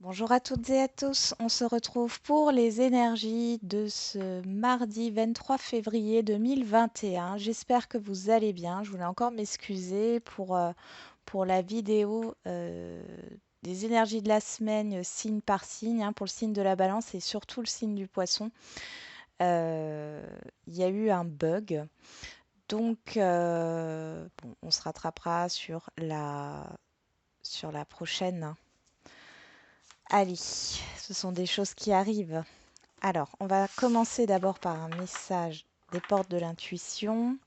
Bonjour à toutes et à tous, on se retrouve pour les énergies de ce mardi 23 février 2021. J'espère que vous allez bien. Je voulais encore m'excuser pour la vidéo des énergies de la semaine signe par signe, pour le signe de la balance et surtout le signe du poisson. Euh, Il y a eu un bug, donc bon, on se rattrapera sur la prochaine. Allez, ce sont des choses qui arrivent. Alors, on va commencer d'abord par un message des portes de l'intuition.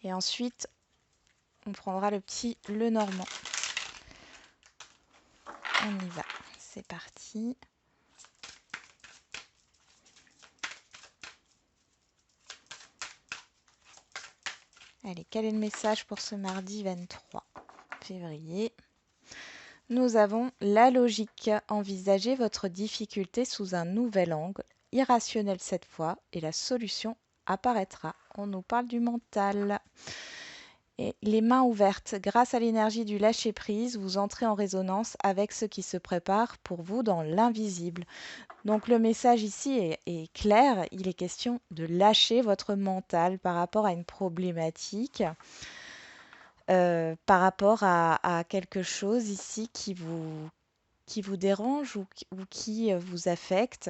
Et ensuite, on prendra le petit le normand. On y va. C'est parti. Allez, quel est le message pour ce mardi 23 février? Nous avons la logique. Envisagez votre difficulté sous un nouvel angle, irrationnel cette fois, et la solution apparaîtra. On nous parle du mental. Et les mains ouvertes, grâce à l'énergie du lâcher-prise, vous entrez en résonance avec ce qui se prépare pour vous dans l'invisible. Donc le message ici est clair, il est question de lâcher votre mental par rapport à une problématique, par rapport à quelque chose ici qui vous dérange ou qui vous affecte.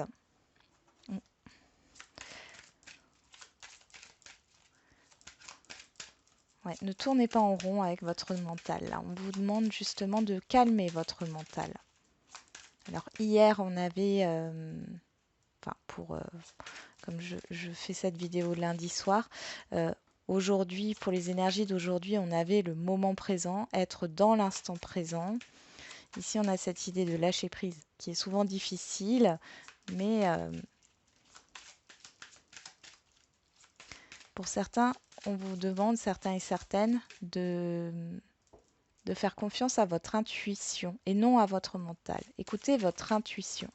Ouais, ne tournez pas en rond avec votre mental. Là. On vous demande justement de calmer votre mental. Alors hier, on avait, enfin comme je fais cette vidéo lundi soir, aujourd'hui, pour les énergies d'aujourd'hui, on avait le moment présent, être dans l'instant présent. Ici, on a cette idée de lâcher prise qui est souvent difficile, mais pour certains, on vous demande, certains et certaines, de faire confiance à votre intuition et non à votre mental. Écoutez votre intuition.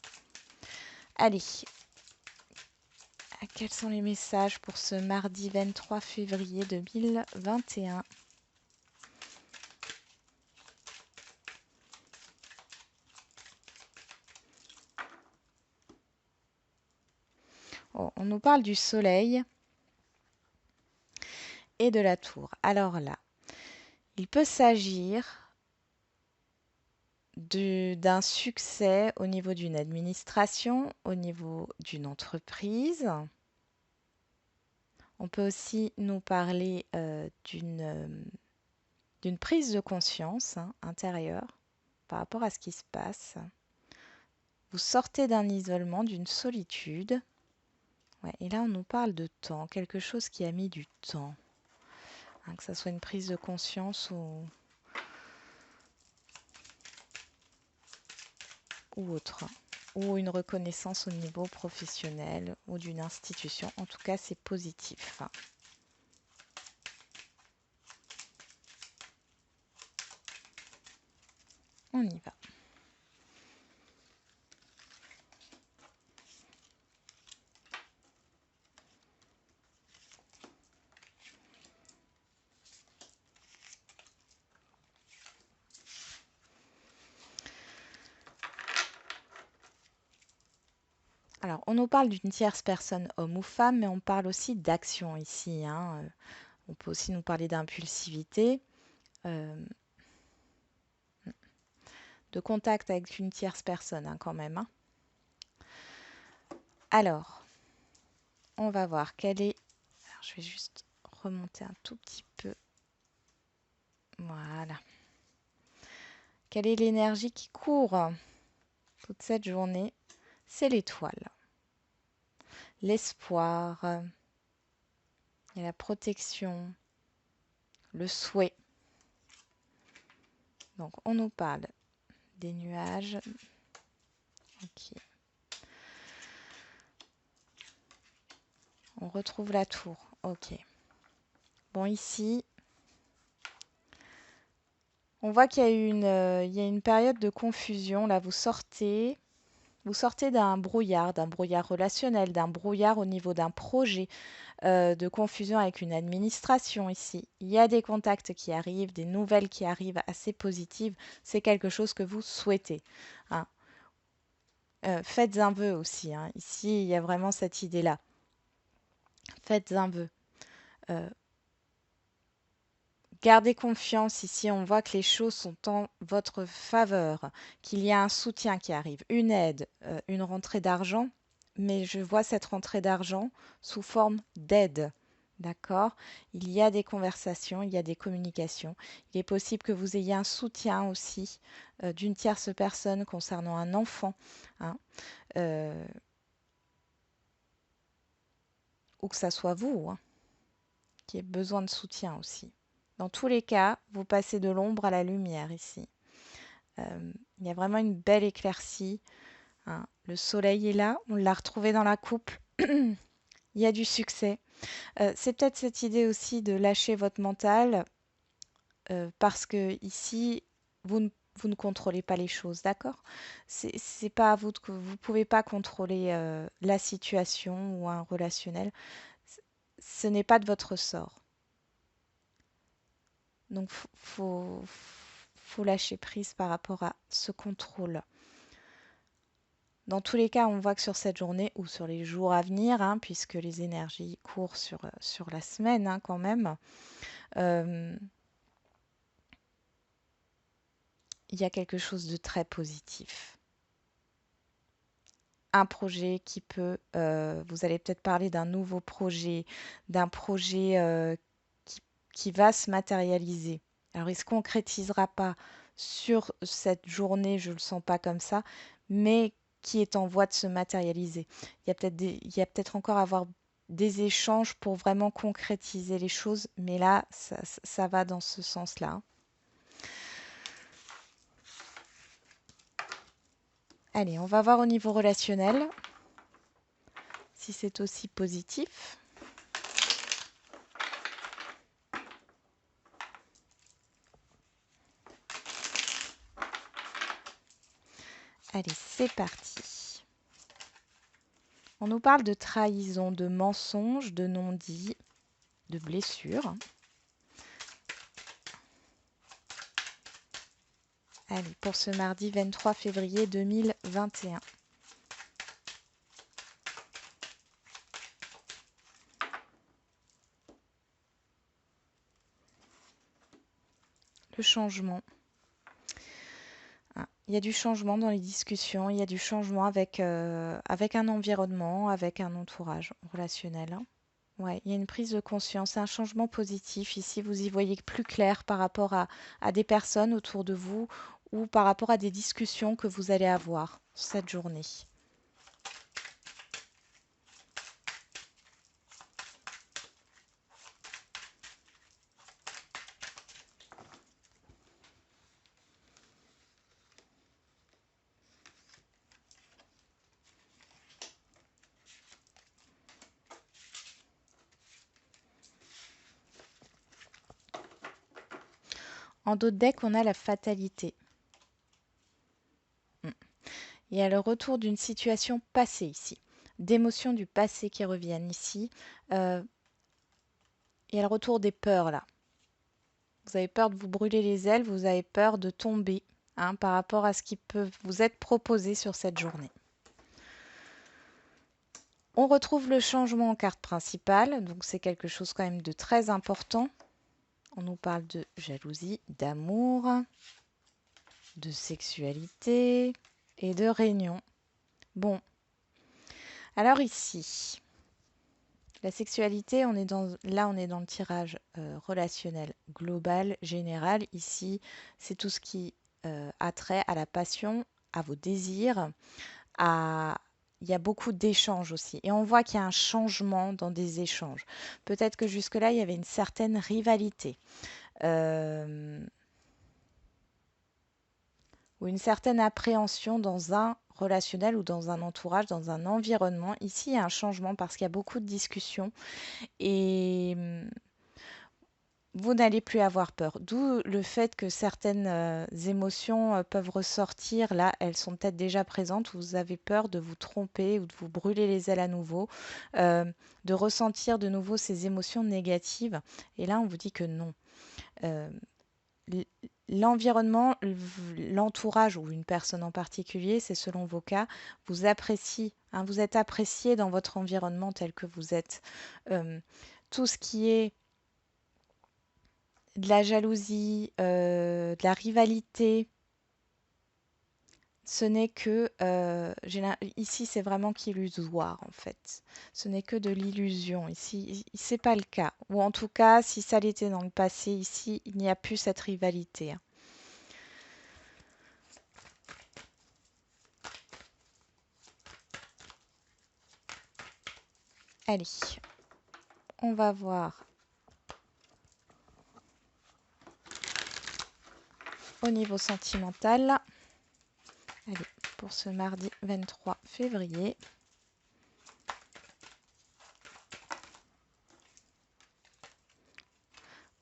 Allez, quels sont les messages pour ce mardi 23 février 2021? Oh, on nous parle du soleil et de la tour. Alors là, il peut s'agir d'un succès au niveau d'une administration, au niveau d'une entreprise. On peut aussi nous parler d'une prise de conscience intérieure par rapport à ce qui se passe. Vous sortez d'un isolement, d'une solitude. Ouais, et là, on nous parle de temps, quelque chose qui a mis du temps. Que ce soit une prise de conscience ou autre, ou une reconnaissance au niveau professionnel ou d'une institution. En tout cas, c'est positif. On y va. Alors, on nous parle d'une tierce personne, homme ou femme, mais on parle aussi d'action ici. On peut aussi nous parler d'impulsivité, euh, de contact avec une tierce personne quand même. Alors, on va voir quelle est... Alors, je vais juste remonter un tout petit peu. Voilà. Quelle est l'énergie qui court toute cette journée? C'est l'étoile. L'espoir, et la protection, le souhait. Donc, on nous parle des nuages. Ok. On retrouve la tour. Ok. Bon, ici, on voit qu'il y a une période de confusion. Là, vous sortez. Vous sortez d'un brouillard relationnel, d'un brouillard au niveau d'un projet, de confusion avec une administration ici. Il y a des contacts qui arrivent, des nouvelles qui arrivent assez positives. C'est quelque chose que vous souhaitez, hein. Faites un vœu aussi, hein. Ici, il y a vraiment cette idée-là. Faites un vœu. Euh, Gardez confiance. Ici, on voit que les choses sont en votre faveur, qu'il y a un soutien qui arrive, une aide, une rentrée d'argent. Mais je vois cette rentrée d'argent sous forme d'aide. D'accord? Il y a des conversations, il y a des communications. Il est possible que vous ayez un soutien aussi d'une tierce personne concernant un enfant, hein, euh, ou que ça soit vous, hein, qui ait besoin de soutien aussi. Dans tous les cas, vous passez de l'ombre à la lumière ici. Il y a vraiment une belle éclaircie, hein. Le soleil est là, on l'a retrouvé dans la coupe. Il y a du succès. C'est peut-être cette idée aussi de lâcher votre mental, parce que ici, vous ne contrôlez pas les choses, d'accord? C'est pas à vous que vous pouvez pas contrôler la situation ou un relationnel. C- Ce n'est pas de votre sort. Donc, faut lâcher prise par rapport à ce contrôle. Dans tous les cas, on voit que sur cette journée ou sur les jours à venir, hein, puisque les énergies courent sur la semaine, hein, quand même, euh, il y a quelque chose de très positif. Un projet qui peut, vous allez peut-être parler d'un nouveau projet, d'un projet qui, qui va se matérialiser. Alors, il ne se concrétisera pas sur cette journée, je ne le sens pas comme ça, mais qui est en voie de se matérialiser. Il y a peut-être encore à avoir des échanges pour vraiment concrétiser les choses, mais là, ça va dans ce sens-là, hein. Allez, on va voir au niveau relationnel si c'est aussi positif. Allez, c'est parti. On nous parle de trahison, de mensonge, de non-dit, de blessure. Allez, pour ce mardi 23 février 2021. Le changement. Il y a du changement dans les discussions, il y a du changement avec, avec un environnement, avec un entourage relationnel, hein. Ouais, il y a une prise de conscience, un changement positif. Ici, vous y voyez plus clair par rapport à des personnes autour de vous ou par rapport à des discussions que vous allez avoir cette journée. En dos de deck, on a la fatalité. Il y a le retour d'une situation passée ici, d'émotions du passé qui reviennent ici. Euh, il y a le retour des peurs là. Vous avez peur de vous brûler les ailes, vous avez peur de tomber, hein, par rapport à ce qui peut vous être proposé sur cette journée. On retrouve le changement en carte principale, donc c'est quelque chose quand même de très important. On nous parle de jalousie, d'amour, de sexualité et de réunion. Bon, alors ici, la sexualité, on est dans le tirage relationnel global, général. Ici, c'est tout ce qui a trait à la passion, à vos désirs, à... Il y a beaucoup d'échanges aussi. Et on voit qu'il y a un changement dans des échanges. Peut-être que jusque-là, il y avait une certaine rivalité. Euh, ou une certaine appréhension dans un relationnel ou dans un entourage, dans un environnement. Ici, il y a un changement parce qu'il y a beaucoup de discussions et vous n'allez plus avoir peur. D'où le fait que certaines émotions peuvent ressortir. Là, elles sont peut-être déjà présentes. Vous avez peur de vous tromper ou de vous brûler les ailes à nouveau, euh, de ressentir de nouveau ces émotions négatives. Et là, on vous dit que non. Euh, l- L'environnement, l'entourage ou une personne en particulier, c'est selon vos cas, vous apprécie, hein, vous êtes apprécié dans votre environnement tel que vous êtes. Euh, tout ce qui est de la jalousie, de la rivalité, ce n'est que, ici c'est vraiment qu'illusoire en fait. Ce n'est que de l'illusion. Ici, c'est pas le cas. Ou en tout cas, si ça l'était dans le passé, ici, il n'y a plus cette rivalité, hein. Allez, on va voir au niveau sentimental. Allez, pour ce mardi 23 février.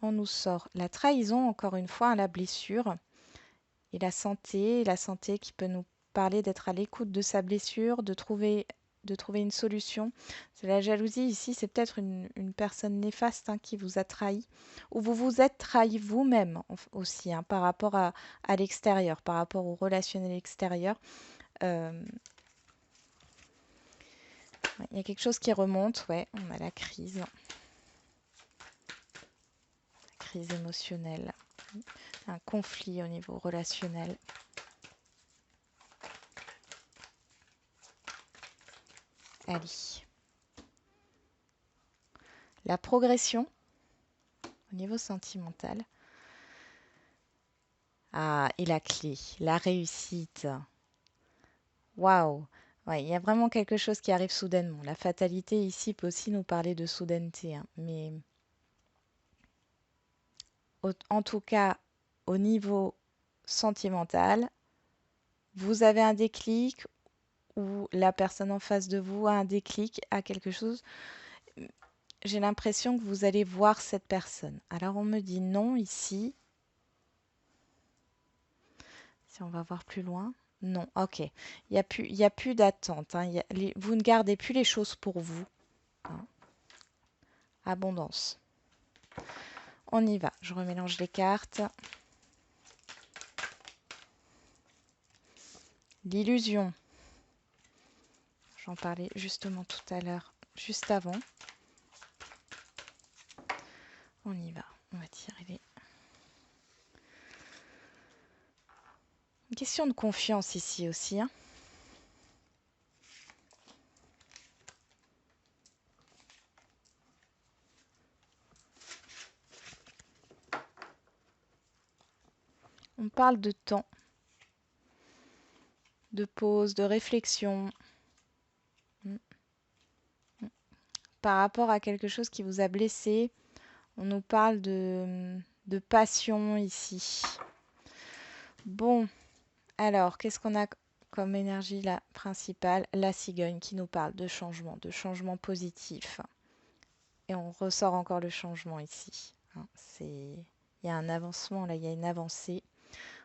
On nous sort la trahison, encore une fois, hein, la blessure. Et la santé qui peut nous parler d'être à l'écoute de sa blessure, de trouver une solution. C'est la jalousie ici, c'est peut-être une personne néfaste, hein, qui vous a trahi, ou vous vous êtes trahi vous-même aussi, hein, par rapport à l'extérieur, par rapport au relationnel extérieur. Euh, ouais, il y a quelque chose qui remonte, ouais, on a la crise émotionnelle, un conflit au niveau relationnel. Allez. La progression au niveau sentimental. Ah, et la clé, la réussite. Waouh! Ouais, il y a vraiment quelque chose qui arrive soudainement. La fatalité ici peut aussi nous parler de soudaineté, hein, mais en tout cas, au niveau sentimental, vous avez un déclic ou la personne en face de vous a un déclic à quelque chose. J'ai l'impression que vous allez voir cette personne. Alors on me dit non ici. Si on va voir plus loin. Non, ok. Il y a plus d'attente, hein. Vous ne gardez plus les choses pour vous, hein. Abondance. On y va. Je remélange les cartes. L'illusion. J'en parlais justement tout à l'heure, juste avant. On y va. On va tirer les... Une question de confiance ici aussi, hein. On parle de temps, de pause, de réflexion, par rapport à quelque chose qui vous a blessé. On nous parle de passion ici. Bon, alors, qu'est-ce qu'on a comme énergie là, principale? La cigogne qui nous parle de changement positif. Et on ressort encore le changement ici, hein. Il y a un avancement là, il y a une avancée.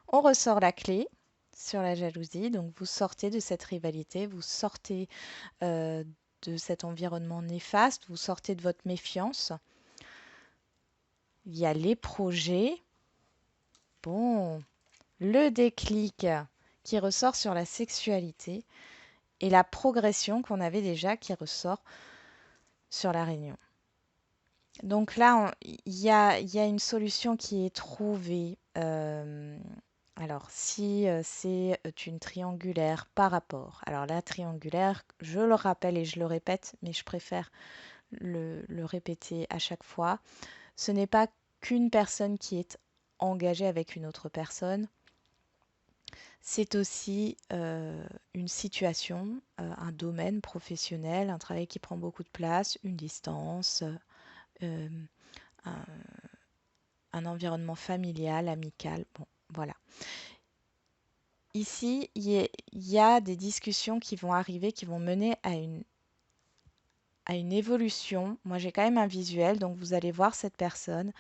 On ressort la clé sur la jalousie. Donc vous sortez de cette rivalité, vous sortez euh, de cet environnement néfaste, vous sortez de votre méfiance. Il y a les projets. Bon, le déclic qui ressort sur la sexualité et la progression qu'on avait déjà qui ressort sur la réunion. Donc là, il y a une solution qui est trouvée. Alors, si c'est une triangulaire par rapport. Alors la triangulaire, je le rappelle et je le répète, mais je préfère le répéter à chaque fois. Ce n'est pas qu'une personne qui est engagée avec une autre personne. C'est aussi une situation, un domaine professionnel, un travail qui prend beaucoup de place, une distance, euh, un, un environnement familial, amical. Bon, voilà. Ici, y a des discussions qui vont arriver, qui vont mener à une évolution. Moi, j'ai quand même un visuel, donc vous allez voir cette personne.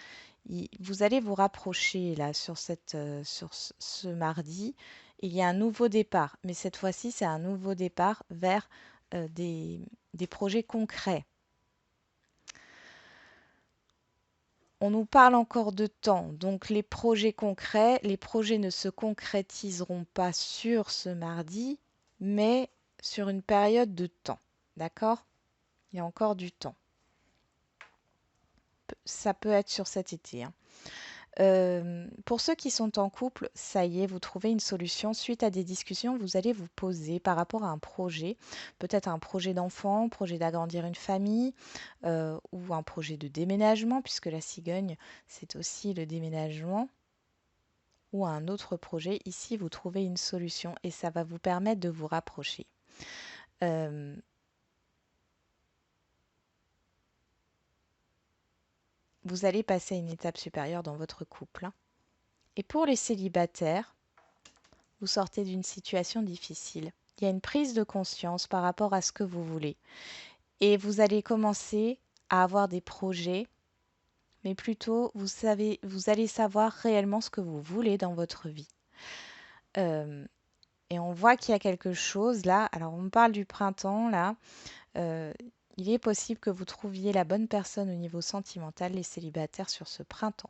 Vous allez vous rapprocher là sur ce mardi. Il y a un nouveau départ, mais cette fois-ci, c'est un nouveau départ vers des projets concrets. On nous parle encore de temps, donc les projets concrets, les projets ne se concrétiseront pas sur ce mardi, mais sur une période de temps. D'accord? Il y a encore du temps. Ça peut être sur cet été, hein. Pour ceux qui sont en couple, ça y est, vous trouvez une solution. Suite à des discussions, vous allez vous poser par rapport à un projet, peut-être un projet d'enfant, projet d'agrandir une famille, ou un projet de déménagement, puisque la cigogne, c'est aussi le déménagement, ou un autre projet. Ici, vous trouvez une solution et ça va vous permettre de vous rapprocher. Vous allez passer à une étape supérieure dans votre couple, hein. Et pour les célibataires, vous sortez d'une situation difficile. Il y a une prise de conscience par rapport à ce que vous voulez. Et vous allez commencer à avoir des projets, mais plutôt vous allez savoir réellement ce que vous voulez dans votre vie. Et on voit qu'il y a quelque chose là. Alors on parle du printemps là. Il est possible que vous trouviez la bonne personne au niveau sentimental, les célibataires, sur ce printemps.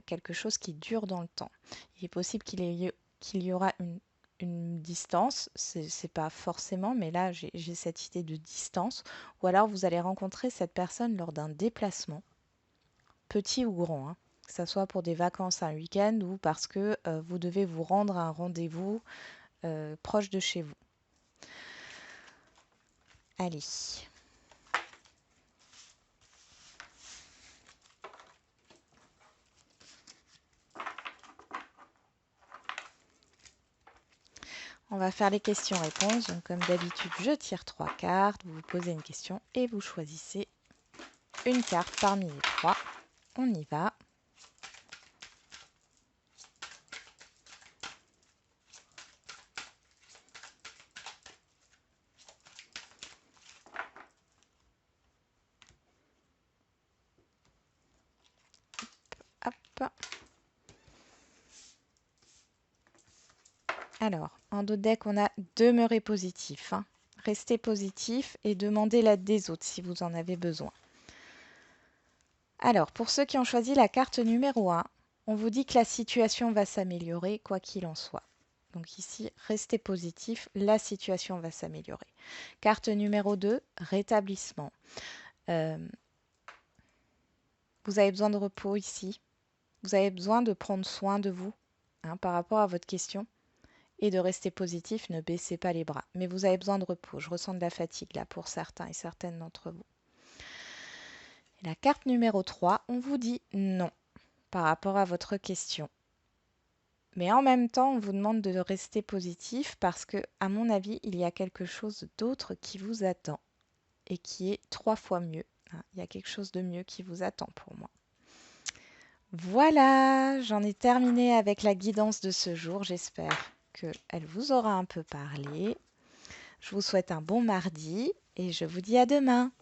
Quelque chose qui dure dans le temps. Il est possible qu'il y aura une distance, c'est pas forcément, mais là j'ai cette idée de distance, ou alors vous allez rencontrer cette personne lors d'un déplacement, petit ou grand, hein, que ce soit pour des vacances, un week-end, ou parce que vous devez vous rendre à un rendez-vous proche de chez vous. Allez. On va faire les questions-réponses. Donc, comme d'habitude, je tire 3 cartes. Vous vous posez une question et vous choisissez une carte parmi les 3. On y va. Hop. Alors, en dos de deck, on a demeurer positif, hein. Restez positif et demandez l'aide des autres si vous en avez besoin. Alors, pour ceux qui ont choisi la carte numéro 1, on vous dit que la situation va s'améliorer quoi qu'il en soit. Donc ici, restez positif, la situation va s'améliorer. Carte numéro 2, rétablissement. Vous avez besoin de repos ici. Vous avez besoin de prendre soin de vous, hein, par rapport à votre question. Et de rester positif, ne baissez pas les bras. Mais vous avez besoin de repos. Je ressens de la fatigue là pour certains et certaines d'entre vous. Et la carte numéro 3, on vous dit non par rapport à votre question. Mais en même temps, on vous demande de rester positif parce que, à mon avis, il y a quelque chose d'autre qui vous attend et qui est 3 fois mieux. Il y a quelque chose de mieux qui vous attend pour moi. Voilà, j'en ai terminé avec la guidance de ce jour. J'espère qu'elle vous aura un peu parlé. Je vous souhaite un bon mardi et je vous dis à demain.